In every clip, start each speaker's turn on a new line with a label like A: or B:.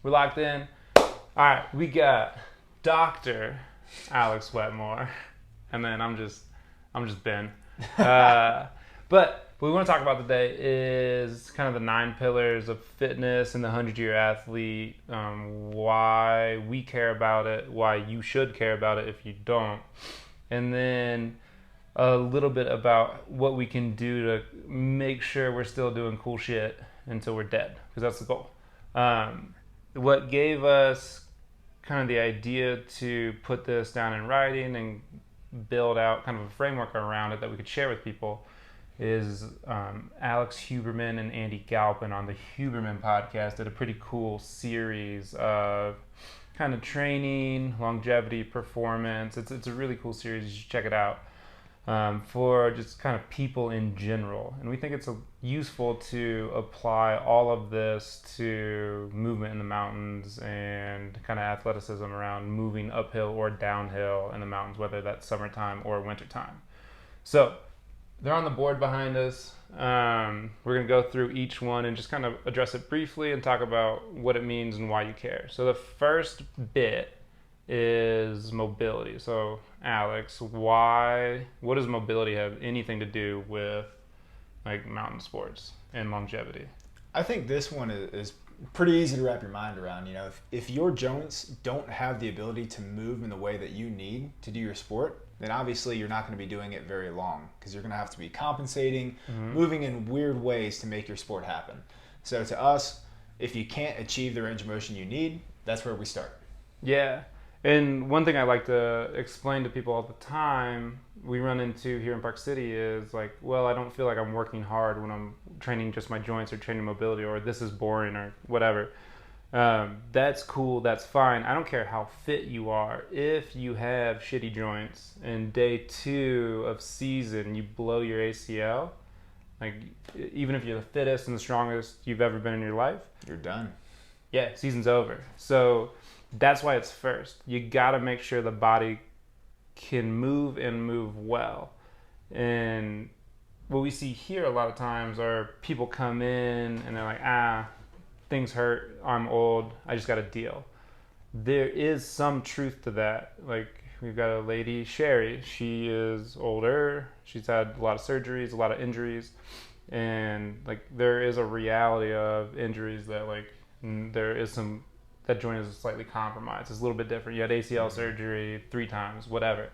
A: We're locked in. All right, we got Dr. Alex Wetmore, and then I'm just Ben. But what we want to talk about today is kind of the 9 pillars of fitness and the 100-year athlete, why we care about it, why you should care about it if you don't, and then a little bit about what we can do to make sure we're still doing cool shit until we're dead, because that's the goal. What gave us kind of the idea to put this down in writing and build out kind of a framework around it that we could share with people is Alex Huberman and Andy Galpin on the Huberman podcast did a pretty cool series of kind of training, longevity, performance. It's a really cool series. You should check it out. For just kind of people in general. And we think it's useful to apply all of this to movement in the mountains and kind of athleticism around moving uphill or downhill in the mountains, whether that's summertime or wintertime. So they're on the board behind us. We're going to go through each one and just kind of address it briefly and talk about what it means and why you care. So the first bit is mobility. So Alex, what does mobility have anything to do with like mountain sports and longevity?
B: I think this one is pretty easy to wrap your mind around. You know, if your joints don't have the ability to move in the way that you need to do your sport, then obviously you're not going to be doing it very long, because you're going to have to be compensating, moving in weird ways to make your sport happen. So to us, if you can't achieve the range of motion you need, that's where we start.
A: Yeah. And one thing I like to explain to people all the time we run into here in Park City is like, well, I don't feel like I'm working hard when I'm training just my joints or training mobility, or this is boring or whatever. That's cool. That's fine. I don't care how fit you are. If you have shitty joints and day 2 of season, you blow your ACL, like even if you're the fittest and the strongest you've ever been in your life,
B: You're done.
A: Yeah, season's over. So that's why it's first. You got to make sure the body can move and move well. And what we see here a lot of times are people come in and they're like, things hurt, I'm old, I just got to deal. There is some truth to that. Like we've got a lady, Sherry, she is older, she's had a lot of surgeries, a lot of injuries, and like there is a reality of injuries that like there is some, that joint is slightly compromised. It's a little bit different. You had ACL surgery 3 times, whatever.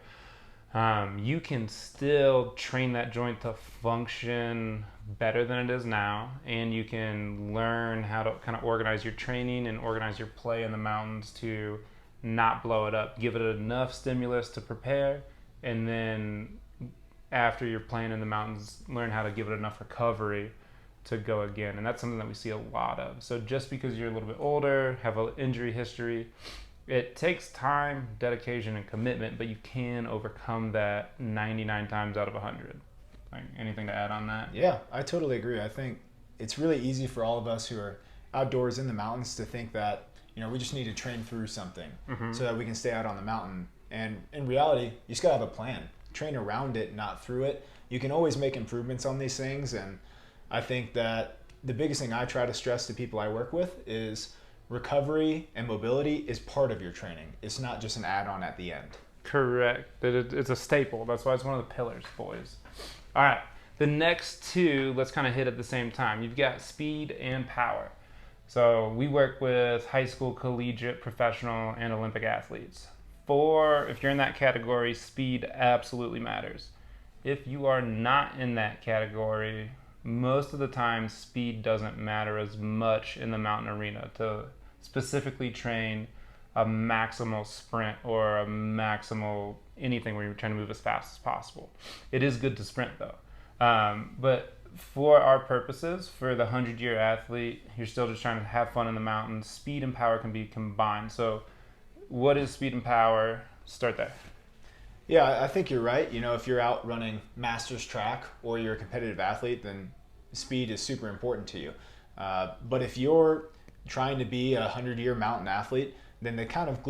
A: You can still train that joint to function better than it is now, and you can learn how to kind of organize your training and organize your play in the mountains to not blow it up. Give it enough stimulus to prepare, and then after you're playing in the mountains, learn how to give it enough recovery to go again. And that's something that we see a lot of. So just because you're a little bit older, have an injury history, it takes time, dedication, and commitment, but you can overcome that 99 times out of 100. Like, anything to add on that?
B: Yeah, I totally agree. I think it's really easy for all of us who are outdoors in the mountains to think that, you know, we just need to train through something so that we can stay out on the mountain. And in reality, you just gotta have a plan. Train around it, not through it. You can always make improvements on these things, and I think that the biggest thing I try to stress to people I work with is recovery and mobility is part of your training. It's not just an add-on at the end.
A: Correct. It's a staple. That's why it's one of the pillars, boys. All right. The next 2, let's kind of hit at the same time. You've got speed and power. So we work with high school, collegiate, professional, and Olympic athletes. If you're in that category, speed absolutely matters. If you are not in that category, most of the time speed doesn't matter as much in the mountain arena to specifically train a maximal sprint or a maximal anything where you're trying to move as fast as possible. It is good to sprint though. But for our purposes, for the 100-year athlete, you're still just trying to have fun in the mountains. Speed and power can be combined. So what is speed and power? Start there.
B: Yeah, I think you're right. You know, if you're out running Masters track or you're a competitive athlete, then speed is super important to you. But if you're trying to be a 100-year mountain athlete, then they kind of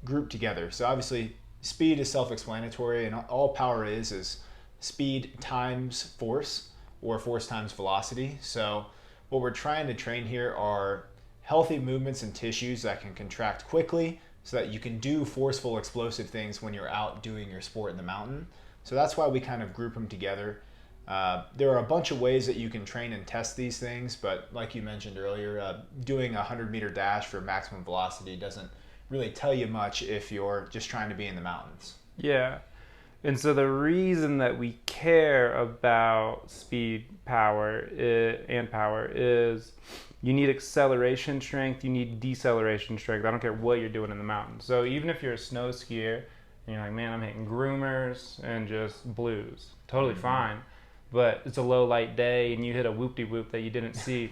B: group together. So obviously, speed is self-explanatory, and all power is speed times force, or force times velocity. So what we're trying to train here are healthy movements and tissues that can contract quickly so that you can do forceful, explosive things when you're out doing your sport in the mountain. So that's why we kind of group them together. There are a bunch of ways that you can train and test these things, but like you mentioned earlier, doing a 100-meter dash for maximum velocity doesn't really tell you much if you're just trying to be in the mountains.
A: Yeah. And so the reason that we care about speed, power, and power is you need acceleration strength, you need deceleration strength. I don't care what you're doing in the mountains. So even if you're a snow skier and you're like, man, I'm hitting groomers and just blues, totally fine. But it's a low light day and you hit a whoop-de-whoop that you didn't see.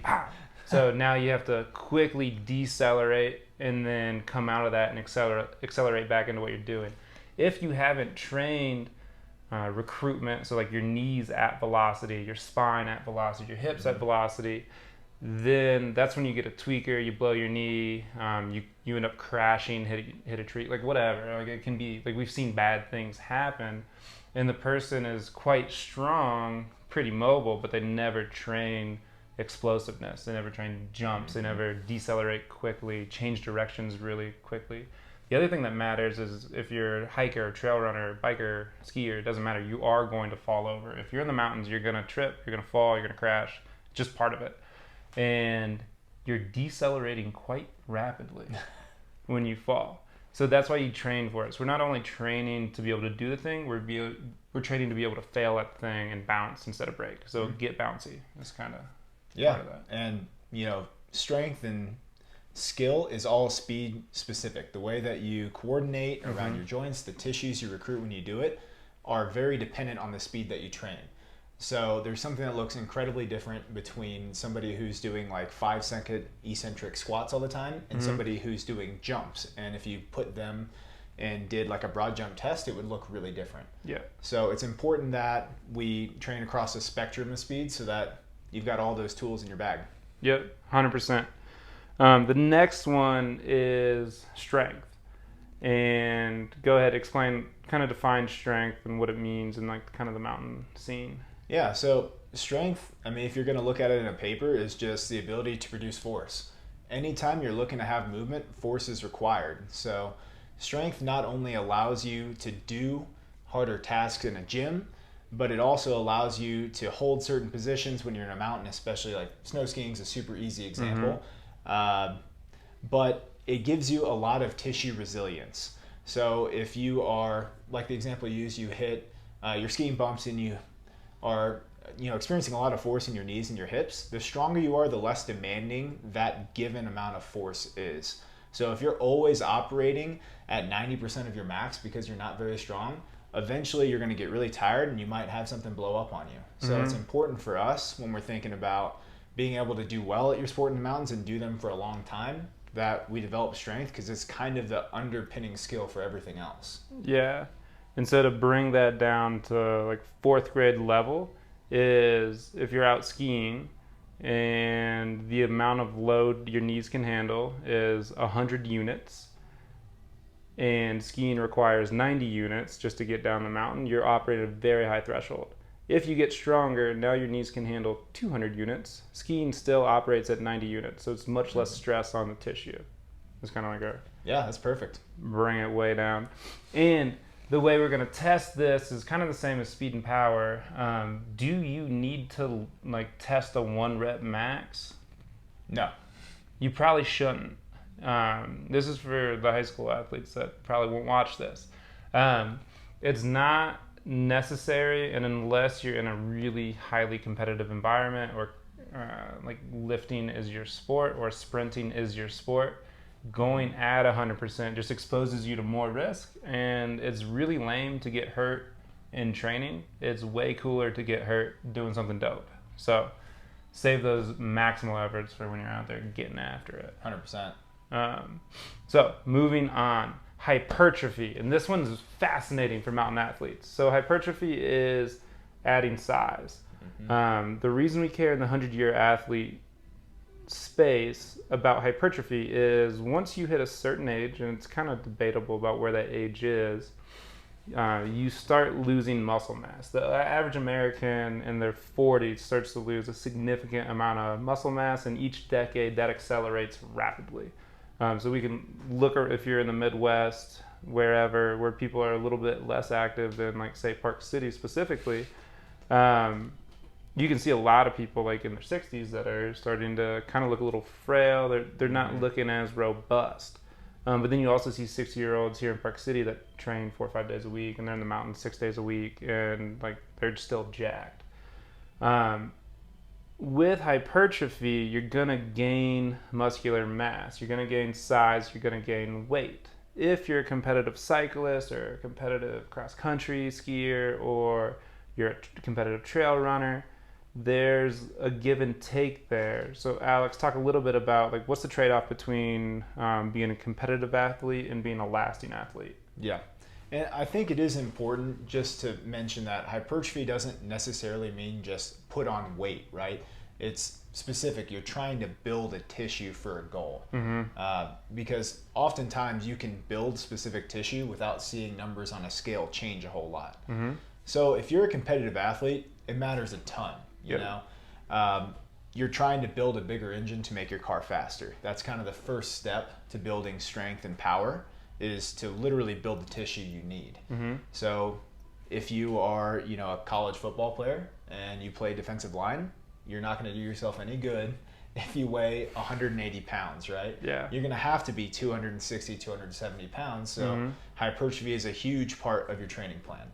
A: So now you have to quickly decelerate and then come out of that and accelerate back into what you're doing. If you haven't trained recruitment, so like your knees at velocity, your spine at velocity, your hips at velocity, then that's when you get a tweaker, you blow your knee, you end up crashing, hit a tree, like whatever. Like it can be, like we've seen bad things happen, and the person is quite strong, pretty mobile, but they never train explosiveness, they never train jumps, they never decelerate quickly, change directions really quickly. The other thing that matters is if you're a hiker, trail runner, biker, skier, it doesn't matter. You are going to fall over. If you're in the mountains, you're going to trip, you're going to fall, you're going to crash. Just part of it. And you're decelerating quite rapidly when you fall. So that's why you train for it. So we're not only training to be able to do the thing, we're training to be able to fail at the thing and bounce instead of break. So get bouncy. That's kind of part of that.
B: And, strength and skill is all speed specific. The way that you coordinate around your joints, the tissues you recruit when you do it, are very dependent on the speed that you train. So there's something that looks incredibly different between somebody who's doing like 5-second eccentric squats all the time and somebody who's doing jumps. And if you put them and did like a broad jump test, it would look really different.
A: Yeah.
B: So it's important that we train across a spectrum of speed so that you've got all those tools in your bag.
A: Yep, 100%. The next one is strength. And go ahead, define strength and what it means in like kind of the mountain scene.
B: Yeah, so strength, if you're going to look at it in a paper, is just the ability to produce force. Anytime you're looking to have movement, force is required. So strength not only allows you to do harder tasks in a gym, but it also allows you to hold certain positions when you're in a mountain, especially like snow skiing is a super easy example. But it gives you a lot of tissue resilience. So if you are, like the example you use, you hit your skiing bumps and you are experiencing a lot of force in your knees and your hips, the stronger you are, the less demanding that given amount of force is. So if you're always operating at 90% of your max because you're not very strong, eventually you're going to get really tired and you might have something blow up on you. So it's important for us when we're thinking about being able to do well at your sport in the mountains and do them for a long time, that we develop strength, because it's kind of the underpinning skill for everything else.
A: Yeah. And so to bring that down to like 4th grade level is if you're out skiing and the amount of load your knees can handle is 100 units and skiing requires 90 units just to get down the mountain, you're operating at a very high threshold. If you get stronger, now your knees can handle 200 units. Skiing still operates at 90 units, so it's much less stress on the tissue. It's kind of like
B: that's perfect.
A: Bring it way down. And the way we're going to test this is kind of the same as speed and power. Do you need to test a 1-rep max?
B: No. You
A: probably shouldn't. This is for the high school athletes that probably won't watch this. It's not necessary, and unless you're in a really highly competitive environment or lifting is your sport or sprinting is your sport, going at 100% just exposes you to more risk, and it's really lame to get hurt in training. It's way cooler to get hurt doing something dope. So save those maximal efforts for when you're out there getting after it.
B: 100%.
A: So moving on, hypertrophy, and this one's fascinating for mountain athletes. So hypertrophy is adding size. The reason we care in the 100-year athlete space about hypertrophy is once you hit a certain age, and it's kind of debatable about where that age is, you start losing muscle mass. The average American in their 40s starts to lose a significant amount of muscle mass, and each decade that accelerates rapidly. So we can look, if you're in the Midwest, wherever, where people are a little bit less active than, like, say, Park City specifically, you can see a lot of people, like, in their 60s that are starting to kind of look a little frail. They're not looking as robust. But then you also see 60-year-olds here in Park City that train 4 or 5 days a week, and they're in the mountains 6 days a week, and, like, they're still jacked. With hypertrophy, you're gonna gain muscular mass, you're gonna gain size, you're gonna gain weight. If you're a competitive cyclist or a competitive cross-country skier, or you're a competitive trail runner, there's a give and take there. So Alex, talk a little bit about, like, what's the trade-off between being a competitive athlete and being a lasting athlete?
B: Yeah. And I think it is important just to mention that hypertrophy doesn't necessarily mean just put on weight, right? It's specific. You're trying to build a tissue for a goal. Because oftentimes you can build specific tissue without seeing numbers on a scale change a whole lot. So if you're a competitive athlete, it matters a ton. You know, you're trying to build a bigger engine to make your car faster. That's kind of the first step to building strength and power, is to literally build the tissue you need. So if you are, a college football player and you play defensive line, you're not going to do yourself any good if you weigh 180 pounds, right?
A: Yeah.
B: You're going to have to be 260, 270 pounds. So hypertrophy is a huge part of your training plan.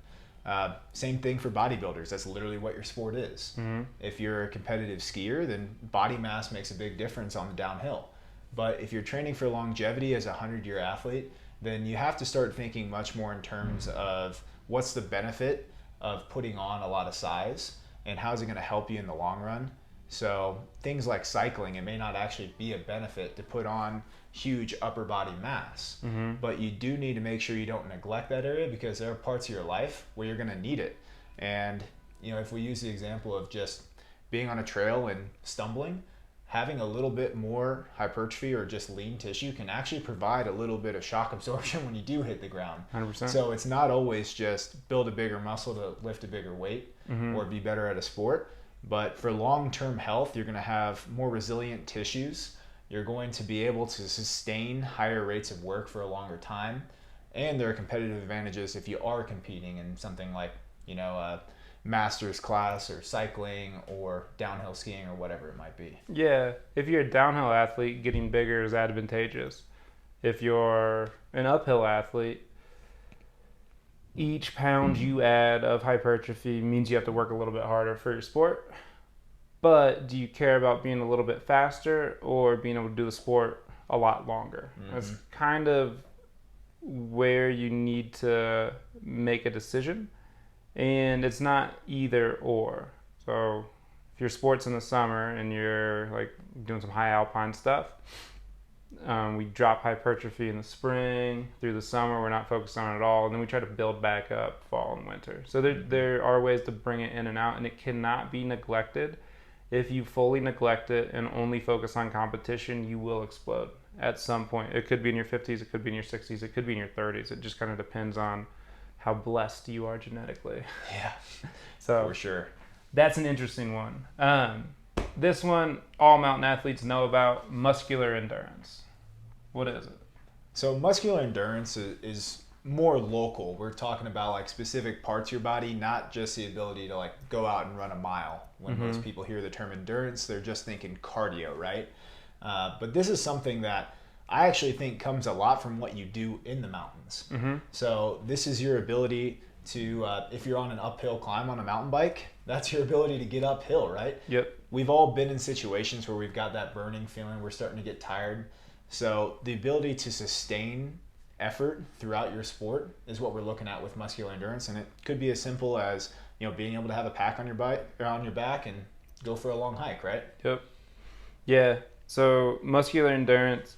B: Same thing for bodybuilders. That's literally what your sport is. If you're a competitive skier, then body mass makes a big difference on the downhill. But if you're training for longevity as a 100-year athlete, then you have to start thinking much more in terms of what's the benefit of putting on a lot of size, and how's it going to help you in the long run. So things like cycling, it may not actually be a benefit to put on huge upper body mass, but you do need to make sure you don't neglect that area, because there are parts of your life where you're going to need it. And if we use the example of just being on a trail and stumbling, having a little bit more hypertrophy or just lean tissue can actually provide a little bit of shock absorption when you do hit the ground.
A: 100%.
B: So it's not always just build a bigger muscle to lift a bigger weight or be better at a sport. But for long-term health, you're going to have more resilient tissues. You're going to be able to sustain higher rates of work for a longer time. And there are competitive advantages if you are competing in something like, a master's class or cycling or downhill skiing or whatever it might be.
A: Yeah. If you're a downhill athlete, getting bigger is advantageous. If you're an uphill athlete, each pound you add of hypertrophy means you have to work a little bit harder for your sport. But do you care about being a little bit faster or being able to do the sport a lot longer? That's kind of where you need to make a decision. And it's not either or. So if your sport's in the summer and you're, like, doing some high alpine stuff, we drop hypertrophy in the spring. Through the summer, we're not focused on it at all, and then we try to build back up fall and winter. So there are ways to bring it in and out, and it cannot be neglected. If you fully neglect it and only focus on competition, you will explode at some point. It could be in your 50s, it could be in your 60s, it could be in your 30s. It just kind of depends on how blessed you are genetically.
B: Yeah,
A: so
B: for sure.
A: That's an interesting one. This one, all mountain athletes know about: muscular endurance. What is it?
B: So muscular endurance is more local. We're talking about, like, specific parts of your body, not just the ability to, like, go out and run a mile. When most people hear the term endurance, they're just thinking cardio, right? But this is something that I actually think comes a lot from what you do in the mountains. So this is your ability to, if you're on an uphill climb on a mountain bike, that's your ability to get uphill, right?
A: Yep.
B: We've all been in situations where we've got that burning feeling, we're starting to get tired. So the ability to sustain effort throughout your sport is what we're looking at with muscular endurance. And it could be as simple as, being able to have a pack on your bike or on your back and go for a long hike, right?
A: Yep. Yeah. So muscular endurance,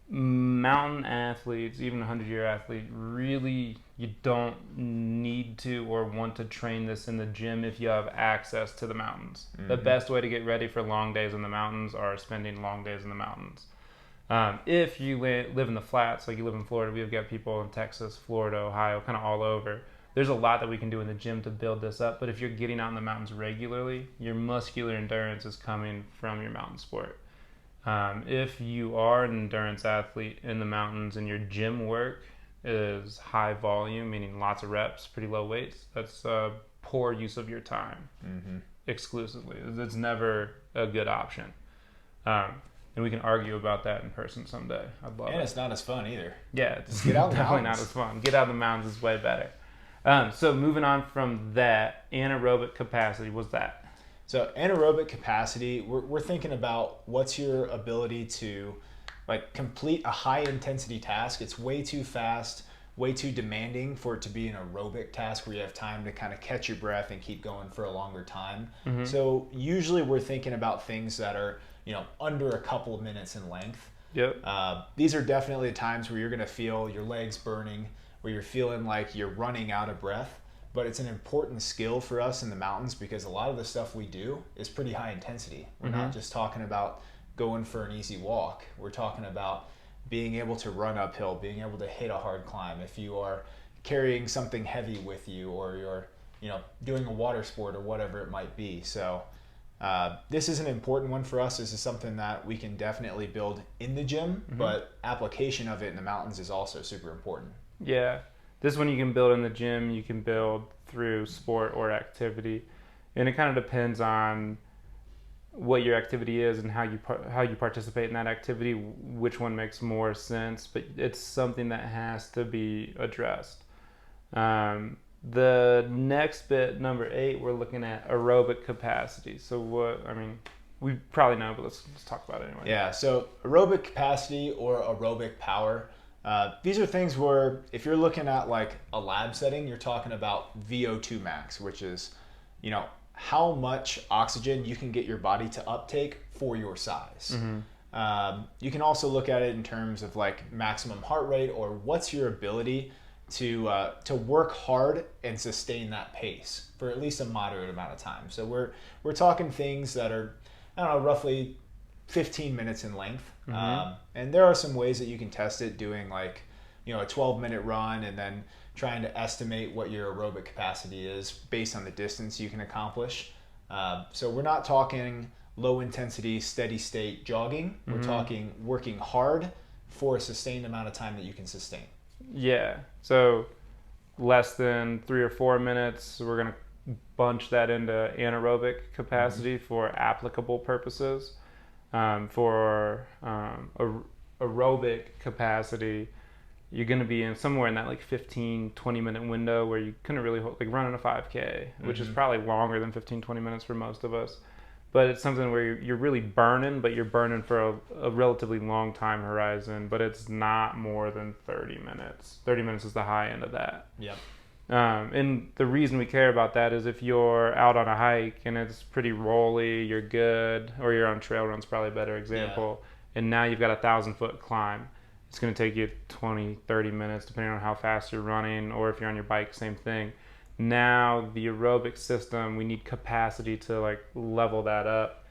A: mountain athletes, even 100-year athlete, really, you don't need to or want to train this in the gym if you have access to the mountains. The best way to get ready for long days in the mountains are spending long days in the mountains. If you live in the flats, like you live in Florida, we've got people in Texas, Florida, Ohio, kind of all over. There's a lot that we can do in the gym to build this up. But if you're getting out in the mountains regularly, your muscular endurance is coming from your mountain sport. If you are an endurance athlete in the mountains and your gym work is high volume, meaning lots of reps, pretty low weights, that's a poor use of your time exclusively. It's never a good option. And we can argue about that in person someday. I'd love it.
B: And it's not as fun either.
A: Yeah, it's
B: get out in the
A: definitely
B: mountains.
A: not as fun. Get out in the mountains is way better. So moving on from that, anaerobic capacity, what's that?
B: So anaerobic capacity, we're thinking about what's your ability to like complete a high intensity task. It's way too fast, way too demanding for it to be an aerobic task where you have time to kind of catch your breath and keep going for a longer time. So usually we're thinking about things that are, under a couple of minutes in length.
A: Yep.
B: These are definitely the times where you're going to feel your legs burning, where you're feeling like you're running out of breath. But it's an important skill for us in the mountains because a lot of the stuff we do is pretty high intensity. We're not just talking about going for an easy walk. We're talking about being able to run uphill, being able to hit a hard climb. If you are carrying something heavy with you, or you're, doing a water sport or whatever it might be. So this is an important one for us. This is something that we can definitely build in the gym, but application of it in the mountains is also super important.
A: Yeah. This one you can build in the gym, you can build through sport or activity. And it kind of depends on what your activity is and how you participate in that activity, which one makes more sense, but it's something that has to be addressed. The next bit, number 8, we're looking at aerobic capacity. So we probably know, but let's talk about it anyway.
B: Yeah, so aerobic capacity or aerobic power, these are things where if you're looking at like a lab setting, you're talking about VO2 max, which is, how much oxygen you can get your body to uptake for your size. You can also look at it in terms of like maximum heart rate, or what's your ability to work hard and sustain that pace for at least a moderate amount of time. So we're talking things that are, roughly 15 minutes in length. And there are some ways that you can test it, doing like, a 12-minute run and then trying to estimate what your aerobic capacity is based on the distance you can accomplish. So we're not talking low intensity, steady state jogging. We're talking working hard for a sustained amount of time that you can sustain.
A: Yeah. So less than 3 or 4 minutes, we're going to bunch that into anaerobic capacity for applicable purposes. For aerobic capacity, you're going to be in somewhere in that like 15-20 minute window where you couldn't really hold, like running a 5K, which is probably longer than 15-20 minutes for most of us. But it's something where you're really burning, but you're burning for a relatively long time horizon, but it's not more than 30 minutes. 30 minutes is the high end of that.
B: Yep.
A: And the reason we care about that is if you're out on a hike and it's pretty rolly, you're good, or you're on trail run's probably a better example, and now you've got a 1,000-foot climb. It's going to take you 20, 30 minutes, depending on how fast you're running, or if you're on your bike, same thing. Now the aerobic system, we need capacity to like level that up,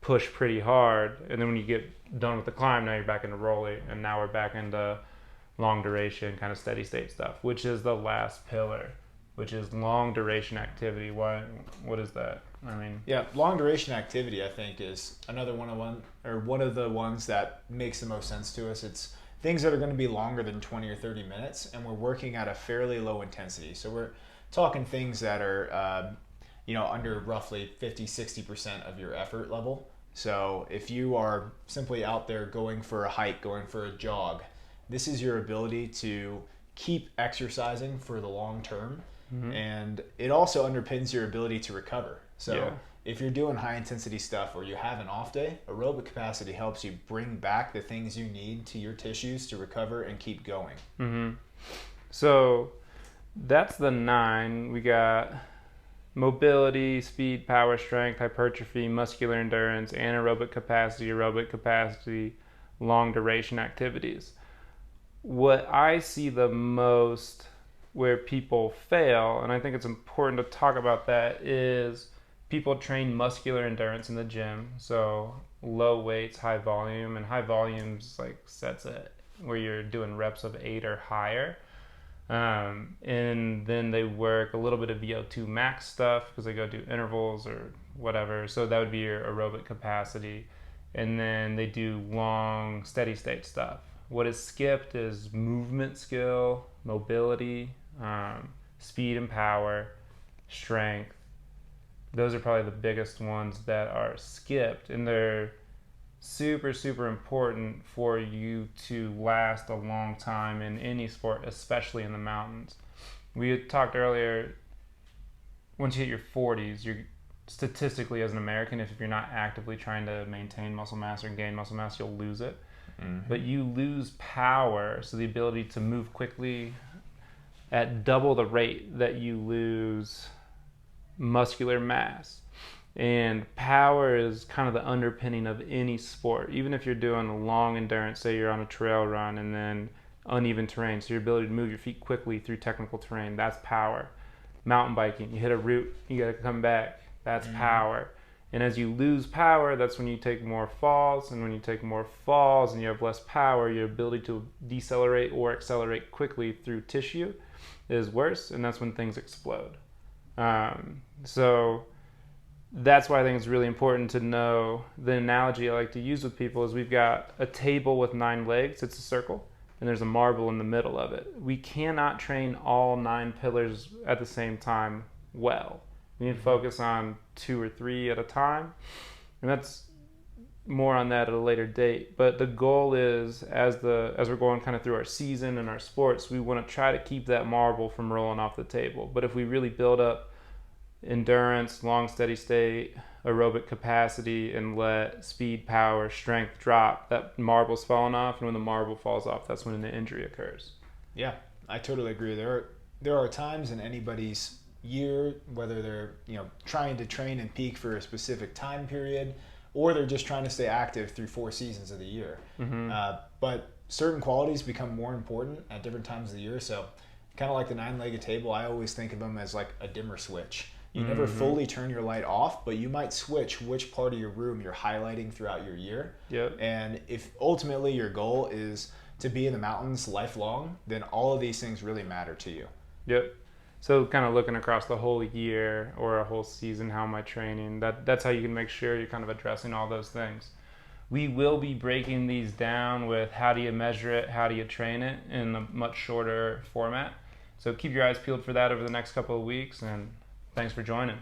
A: push pretty hard, and then when you get done with the climb, now you're back into rolly, and now we're back into long duration, kind of steady state stuff, which is the last pillar, which is long duration activity. What is that?
B: Long duration activity, I think, is one of the ones that makes the most sense to us. It's things that are going to be longer than 20 or 30 minutes, and we're working at a fairly low intensity. So we're talking things that are under roughly 50-60% of your effort level. So if you are simply out there going for a hike, going for a jog, this is your ability to keep exercising for the long term. And it also underpins your ability to recover. So if you're doing high intensity stuff or you have an off day, aerobic capacity helps you bring back the things you need to your tissues to recover and keep going.
A: So that's the 9. We got mobility, speed, power, strength, hypertrophy, muscular endurance, anaerobic capacity, aerobic capacity, long duration activities. What I see the most where people fail, and I think it's important to talk about that, is people train muscular endurance in the gym. So low weights, high volume, and high volumes like sets it where you're doing reps of 8 or higher. And then they work a little bit of VO2 max stuff because they go do intervals or whatever. So that would be your aerobic capacity. And then they do long steady state stuff. What is skipped is movement skill, mobility, speed and power, strength. Those are probably the biggest ones that are skipped, and they're super, super important for you to last a long time in any sport, especially in the mountains. We had talked earlier, once you hit your 40s, you're statistically, as an American, if you're not actively trying to maintain muscle mass or gain muscle mass, you'll lose it. Mm-hmm. But you lose power, so the ability to move quickly at double the rate that you lose muscular mass. And power is kind of the underpinning of any sport. Even if you're doing a long endurance, say you're on a trail run and then uneven terrain, so your ability to move your feet quickly through technical terrain, that's power. Mountain biking, you hit a route, you got to come back, that's power. And as you lose power, that's when you take more falls, and when you take more falls and you have less power, your ability to decelerate or accelerate quickly through tissue is worse, and that's when things explode. So that's why I think it's really important to know. The analogy I like to use with people is we've got a table with 9 legs, it's a circle, and there's a marble in the middle of it. We cannot train all 9 pillars at the same time well. We need to focus on 2 or 3 at a time, and that's more on that at a later date. But the goal is, as we're going kind of through our season and our sports, we want to try to keep that marble from rolling off the table. But if we really build up endurance, long steady state, aerobic capacity, and let speed, power, strength drop, that marble's falling off, and when the marble falls off, that's when the injury occurs.
B: Yeah, I totally agree. There are times in anybody's year, whether they're trying to train and peak for a specific time period, or they're just trying to stay active through 4 seasons of the year. Mm-hmm. But certain qualities become more important at different times of the year. So kind of like the 9-legged table, I always think of them as like a dimmer switch. You never fully turn your light off, but you might switch which part of your room you're highlighting throughout your year.
A: Yep.
B: And if ultimately your goal is to be in the mountains lifelong, then all of these things really matter to you.
A: Yep. So kind of looking across the whole year or a whole season, how am I training? That's how you can make sure you're kind of addressing all those things. We will be breaking these down with how do you measure it, how do you train it in a much shorter format. So keep your eyes peeled for that over the next couple of weeks, and thanks for joining.